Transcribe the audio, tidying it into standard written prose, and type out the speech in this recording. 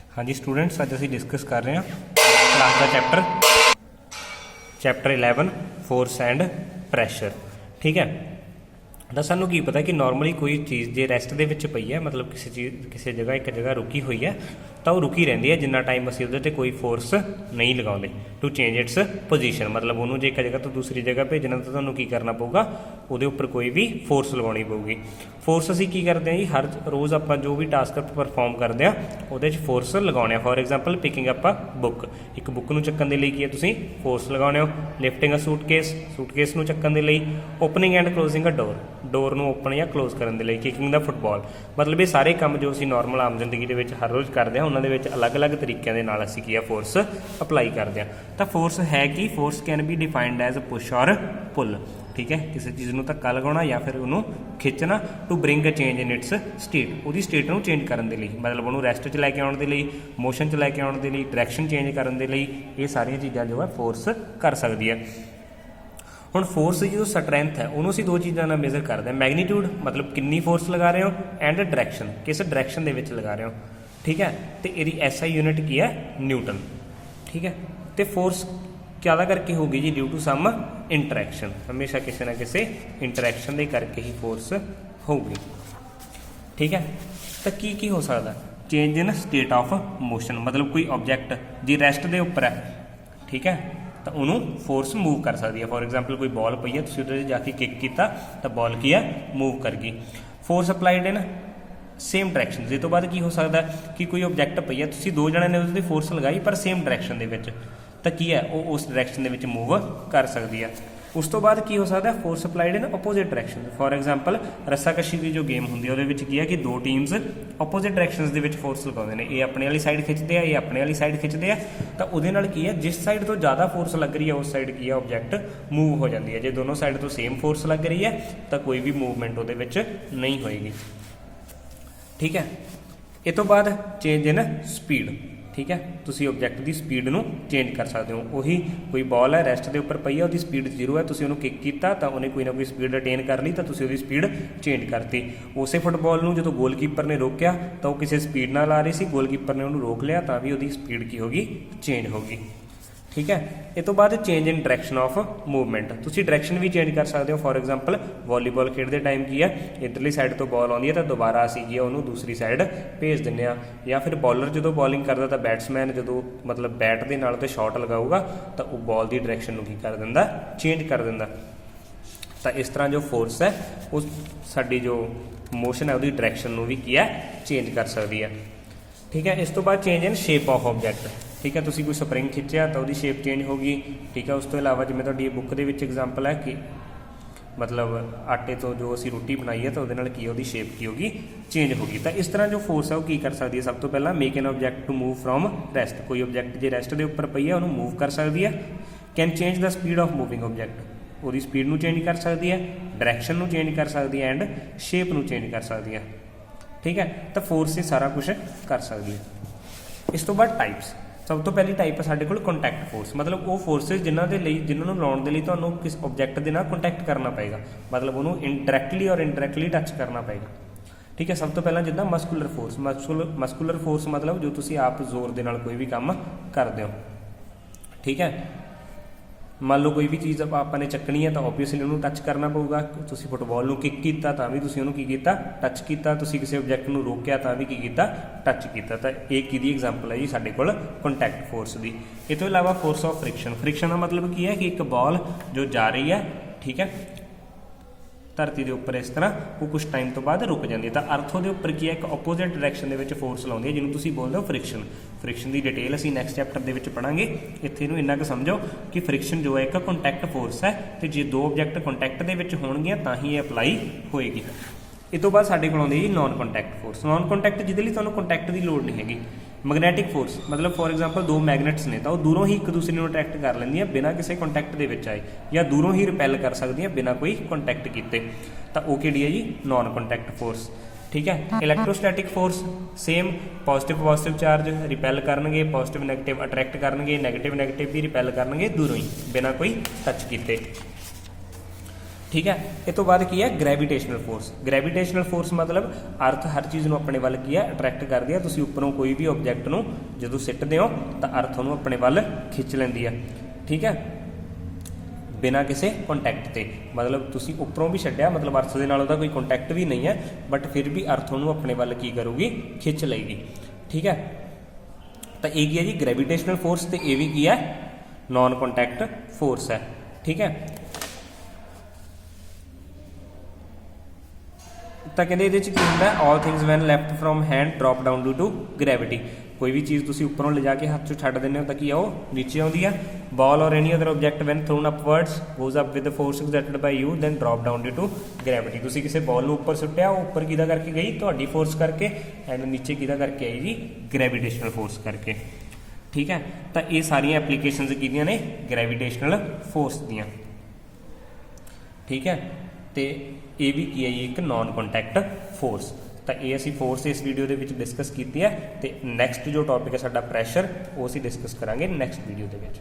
हाँ जी स्टूडेंट्स, अज असीं डिस्कस कर रहे हैं क्लास का चैप्टर 11 फोर्स एंड प्रैशर। ठीक है, तो सानू की पता कि नॉर्मली कोई चीज़ जे रैसट दे विच पई है, मतलब किसी जगह एक जगह रुकी हुई है, तो वो रुकी रहिंदी है जिन्ना टाइम असीं उहदे ते कोई फोर्स नहीं लगाउंदे टू चेंज इट्स पोजीशन। मतलब उन्होंने जे एक जगह तो दूसरी जगह भेजना तो तुहानूं की करना पऊगा, उहदे उपर कोई भी फोर्स लगाउणी पऊगी। फोर्स असीं की करते हैं जी, हर रोज़ आपां जो भी टास्क परफॉर्म करते हैं उहदे च फोर्स लगाउने। For example picking up a book, एक बुक नूं चक्कण दे लई की है तुसीं फोर्स लगाउने हो। लिफ्टिंग अ सूटकेस नूं चक्कण दे लई, opening and closing a door नूं ओपन या क्लोज करन दे लई, किकिंग द फुटबॉल। मतलब ये सारे काम जो असीं नॉर्मल आम जिंदगी दे विच हर रोज़ करते हैं उन्हां दे विच अलग अलग तरीकों के नाल असीं की है फोर्स अप्लाई करते हैं। तो फोर्स है कि force can be defined as push or pull. ठीक है, किसी चीज़ नूं धक्का लगाउणा या फिर उन्होंने खिंचना to bring a change in its state, उहदी स्टेट नूं चेंज करन दे लई, मतलब उन्होंने रैसट च लैके आउण दे लई, मोशन च लैके आउण दे लई, डायरैक्शन चेंज करन दे लई, ये सारियां चीज़ां जो है फोर्स कर सकदी है। हुण फोर्स जो स्ट्रैंथ है उन्होंने असीं दो चीज़ों नाल मेजर करते हैं, मैगनीट्यूड मतलब कितनी फोर्स लगा रहे हो, एंड डायरैक्शन किस डायरैक्शन दे विच लगा रहे हो। ठीक है, तो ये SI यूनिट की है न्यूटन। ठीक है, तो फोर्स क्या करके होगी जी, ड्यू टू सम इंटरैक्शन, हमेशा किसी ना किसी इंटरैक्शन के करके ही फोर्स होगी। ठीक है, तो की हो सकता, change in state of motion, मतलब कोई ऑब्जैक्ट जी रैसट के उपर है, ठीक है, तो उन्होंने फोर्स मूव कर सकती है। फॉर एग्जाम्पल कोई बॉल पई है, तुसीं उहदे जाके किक किया तो बॉल की है मूव कर गई। Force applied in same direction, इस तो बाद की हो सकता है कि कोई ऑब्जैक्ट पई है, तुसीं दो जणिਆਂ ने उसकी फोर्स लगाई पर सेम डायरैक्शन दे विच, तो की है वो उस डायरैक्शन दे विच मूव कर सकती है। उस तो बाद की हो सकता है force applied in opposite direction. For example रस्साकशी की जो गेम होंगी वो की है कि दो टीम्स अपोजिट डायरैक्शनस दे विच फोर्स लगाते हैं, ये अपने वाली साइड खिंचते हैं, ये अपने वाली साइड खिंचते हैं, तो उसदे नाल की है जिस साइड तो ज़्यादा फोर्स लग रही है उस साइड की है ऑब्जैक्ट मूव हो जाती है। जो दोनों साइड तो सेम फोर्स लग रही है तो कोई भी मूवमेंट वो नहीं होएगी। ठीक है, इस तो बाद चेंज इन स्पीड। ठीक है, तुसी ऑब्जैक्ट की स्पीड नूं चेंज कर सकते हो। वही कोई बॉल है रैसट के उपर पई है, उसकी स्पीड 0 है, तुसी उन्होंने किक किया तो उन्हें कोई ना कोई स्पीड अटेन कर ली, तो तुसी उसकी स्पीड चेंज करती। उस फुटबॉल नूं जो गोलकीपर ने रोकया तो वह किसी स्पीड नाल आ रही सी, गोलकीपर ने उन्होंने रोक लिया तो भी उसकी स्पीड की होगी चेंज होगी। ठीक है, इस तो बाद change in direction of movement, तुसी डायरैक्शन भी चेंज कर सकते हो। फॉर एग्जाम्पल वॉलीबॉल खेडते टाइम की है इधरली साइड तो बॉल आती है तो दोबारा असीं जी उन्होंने दूसरी साइड भेज दें, या फिर बॉलर जो बॉलिंग करता तो बैट्समैन जो मतलब बैट के नाल तो शॉट लगाऊगा तो वह बॉल की डायरैक्शन को की कर देंदा, चेंज कर देंदा। तो इस तरह जो फोर्स है उस साडी जो मोशन है उसकी डायरैक्शन भी की है चेंज कर सकती है। ठीक है, इस तो बाद change in shape of object. ठीक है, तुसी कोई स्प्रिंग खिंचया तो उसकी शेप चेंज होगी। ठीक है, उस तो इलावा जिवें तुहाडी बुक दे विच एग्जाम्पल है कि मतलब आटे तो जो असी रोटी बनाई है तो वो की उसकी शेप की होगी चेंज होगी। तो इस तरह जो फोर्स है वो की कर सकती है, सब तो पहला make an object to move from rest, कोई ऑब्जैक्ट जो रैसट के उपर पई है उन्होंने मूव कर सकती है। Can change the speed of moving object, वो स्पीड में चेंज कर सकती है, डायरैक्शन में चेंज कर सकती है, एंड शेप में चेंज कर सकती है। ठीक है, तो फोर्स से सारा कुछ कर सकती है। इस तो बाद टाइप्स, सब तो पहली टाइप है साढ़े को कॉन्टैक्ट फोर्स, मतलब वो फोर्सेज जिन्होंने लाने के लिए तो किस ऑब्जैक्ट के नाल कॉन्टैक्ट करना पएगा, मतलब उन्होंने इनडायरैक्टली और इनडायरैक्टली टच करना पएगा। ठीक है, सब तो पहला जिदा मस्कुलर फोर्स, मस्कुलर फोर्स मतलब जो तुसी आप जोर के नाल कोई भी काम करते हो। ठीक है, मान लो कोई भी चीज़ आपने चकनी है तो ओबवियसली उन्होंने टच करना पऊगा। तुसी फुटबॉल में किक किया तो भी तुसी उन्होंने की किया टच किया, तुसी किसी ऑब्जैक्ट को रोकया तो भी की किया टच किया। तो एक की एग्जाम्पल है जी साढ़े को कॉन्टैक्ट फोर्स की। इस तो इलावा फोर्स ऑफ फ्रिक्शन, फ्रिक्शन का मतलब की है कि एक बॉल जो जा रही है, ठीक है, धरती के उपर इस तरह वो कुछ टाइम तो बाद रुक जाती है, तो अर्थों के उपर की है एक अपोजिट डायरैक्शन के फोर्स लाती है जिन्होंने तुसीं बोलते हो फ्रिक्शन। फ्रिक्शन की डिटेल असीं नैक्सट चैप्टर के पढ़ांगे। इत्थे इन्हूं इन्ना क समझो कि फ्रिक्शन जो है एक कॉन्टैक्ट फोर्स है, तो जे दो ऑब्जैक्ट कॉन्टैक्ट के होणगियां तां ही ये अप्लाई होएगी। इस तो बाद साडे कोल आउंदी जी non contact force. Non contact जिहदे लई तुहानूं कॉन्टैक्ट की लोड़ नहीं हैगी। मैगनैटिक फोर्स मतलब फॉर एग्जाम्पल दो मैगनैट्स ने तो दूरों ही एक दूसरे को अट्रैक्ट कर लैंदियां बिना किसी कॉन्टैक्ट के विच आए, या दूरों ही रिपैल कर सकदियां बिना कोई कॉन्टैक्ट किए, तो वो किहड़ी है जी नॉन कॉन्टैक्ट फोर्स। ठीक है, electrostatic force same, positive charge repel करनगे, पॉजिटिव नैगेटिव अट्रैक्ट करनगे, नैगेटिव भी रिपैल करनगे दूरों ही बिना कोई टच किए। ठीक है। इस तो बाद की है ग्रैविटेशनल फोर्स। ग्रैविटेशनल फोर्स मतलब अर्थ हर चीज़ ਨੂੰ ਆਪਣੇ ਵੱਲ ਕੀ ਹੈ ਅਟਰੈਕਟ ਕਰਦੀ ਹੈ। ਤੁਸੀਂ ਉੱਪਰੋਂ ਕੋਈ ਵੀ ਆਬਜੈਕਟ ਨੂੰ ਜਦੋਂ ਸਿੱਟਦੇ ਹੋ ਤਾਂ ਅਰਥ ਉਹਨੂੰ ਆਪਣੇ ਵੱਲ ਖਿੱਚ ਲੈਂਦੀ ਹੈ, ਠੀਕ ਹੈ, ਬਿਨਾਂ ਕਿਸੇ ਕੰਟੈਕਟ ਤੇ। ਮਤਲਬ ਤੁਸੀਂ ਉੱਪਰੋਂ ਵੀ ਛੱਡਿਆ, ਮਤਲਬ ਅਰਥ ਦੇ ਨਾਲ ਉਹਦਾ ਕੋਈ ਕੰਟੈਕਟ ਵੀ ਨਹੀਂ ਹੈ, ਬਟ ਫਿਰ ਵੀ ਅਰਥ ਉਹਨੂੰ ਆਪਣੇ ਵੱਲ ਕੀ ਕਰੂਗੀ, ਖਿੱਚ ਲਏਗੀ, ਠੀਕ ਹੈ। ਤਾਂ ਇਹ ਕੀ ਹੈ ਜੀ ਗ੍ਰੈਵਿਟੇਸ਼ਨਲ ਫੋਰਸ, ਤੇ ਇਹ ਵੀ ਕੀ ਹੈ ਨॉन ਕੰਟੈਕਟ ਫੋਰਸ ਹੈ, ਠੀਕ ਹੈ। ਤਾਂ ਕਹਿੰਦੇ ਇਹਦੇ 'ਚ ਕੀ ਹੁੰਦਾ, all things when left from hand drop down due to gravity. ਕੋਈ ਵੀ ਚੀਜ਼ ਤੁਸੀਂ ਉੱਪਰੋਂ ਲਿਜਾ ਕੇ ਹੱਥ 'ਚੋਂ ਛੱਡ ਦਿੰਦੇ ਹੋ ਤਾਂ ਕੀ ਆ ਉਹ ਨੀਚੇ ਆਉਂਦੀ ਆ। ਬਾਲ ਔਰ any other object when thrown upwards goes up with the force exerted by you then drop down due to gravity. ਤੁਸੀਂ ਕਿਸੇ ਬਾਲ ਨੂੰ ਉੱਪਰ ਸੁੱਟਿਆ, ਉਹ ਉੱਪਰ ਕਿਹਦਾ ਕਰਕੇ ਗਈ, ਤੁਹਾਡੀ ਫੋਰਸ ਕਰਕੇ, ਐਂਡ ਨੀਚੇ ਕਿਹਦਾ ਕਰਕੇ ਆਈ ਜੀ, ਗ੍ਰੈਵਿਟੇਸ਼ਨਲ ਫੋਰਸ ਕਰਕੇ, ਠੀਕ ਹੈ। ਤਾਂ ਇਹ ਸਾਰੀਆਂ ਐਪਲੀਕੇਸ਼ਨਸ ਕਿਹਦੀਆਂ ਨੇ, ਗ੍ਰੈਵਿਟੇਸ਼ਨਲ ਫੋਰਸ ਦੀਆਂ, ਠੀਕ ਹੈ। ਤੇ ਇਹ ਵੀ ਕੀ ਹੈ ਜੀ ਇੱਕ ਨॉन ਕੰਟੈਕਟ ਫੋਰਸ। ਤਾਂ ਇਹ ਅਸੀਂ ਫੋਰਸ ਇਸ ਵੀਡੀਓ ਦੇ ਵਿੱਚ ਡਿਸਕਸ ਕੀਤੀ ਹੈ। ਤੇ ਨੈਕਸਟ ਜੋ ਟੌਪਿਕ ਹੈ ਸਾਡਾ ਪ੍ਰੈਸ਼ਰ, ਉਹ ਅਸੀਂ ਡਿਸਕਸ ਕਰਾਂਗੇ ਨੈਕਸਟ ਵੀਡੀਓ ਦੇ ਵਿੱਚ।